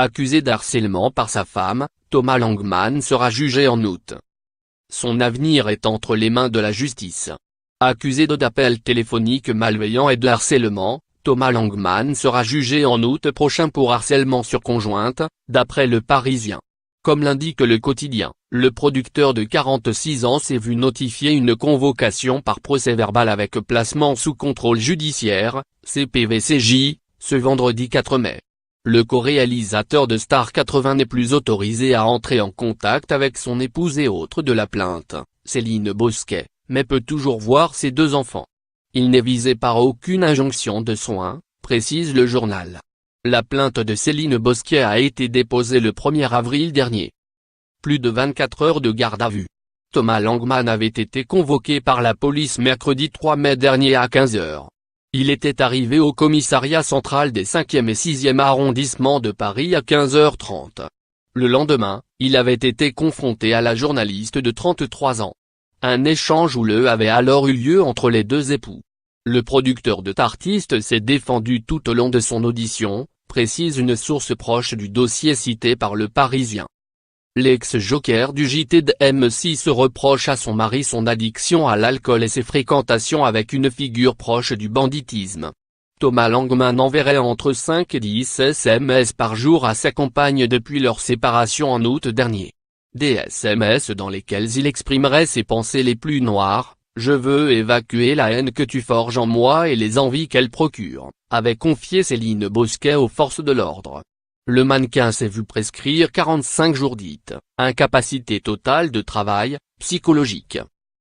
Accusé d'harcèlement par sa femme, Thomas Langman sera jugé en août. Son avenir est entre les mains de la justice. Accusé d'appels téléphoniques malveillants et de harcèlement, Thomas Langman sera jugé en août prochain pour harcèlement sur conjointe, d'après Le Parisien. Comme l'indique le quotidien, le producteur de 46 ans s'est vu notifier une convocation par procès-verbal avec placement sous contrôle judiciaire, CPVCJ, ce vendredi 4 mai. Le co-réalisateur de Star 80 n'est plus autorisé à entrer en contact avec son épouse et autres de la plainte, Céline Bosquet, mais peut toujours voir ses 2 enfants. Il n'est visé par aucune injonction de soins, précise le journal. La plainte de Céline Bosquet a été déposée le 1er avril dernier. Plus de 24 heures de garde à vue. Thomas Langman avait été convoqué par la police mercredi 3 mai dernier à 15 h. Il était arrivé au commissariat central des 5e et 6e arrondissements de Paris à 15h30. Le lendemain, il avait été confronté à la journaliste de 33 ans. Un échange houleux avait alors eu lieu entre les 2 époux. Le producteur de l'artiste s'est défendu tout au long de son audition, précise une source proche du dossier cité par Le Parisien. L'ex-joker du JT de M6 reproche à son mari son addiction à l'alcool et ses fréquentations avec une figure proche du banditisme. Thomas Langman enverrait entre 5 et 10 SMS par jour à sa compagne depuis leur séparation en août dernier. Des SMS dans lesquels il exprimerait ses pensées les plus noires. « Je veux évacuer la haine que tu forges en moi et les envies qu'elle procure », avait confié Céline Bosquet aux forces de l'ordre. Le mannequin s'est vu prescrire 45 jours d'incapacité totale de travail, psychologique.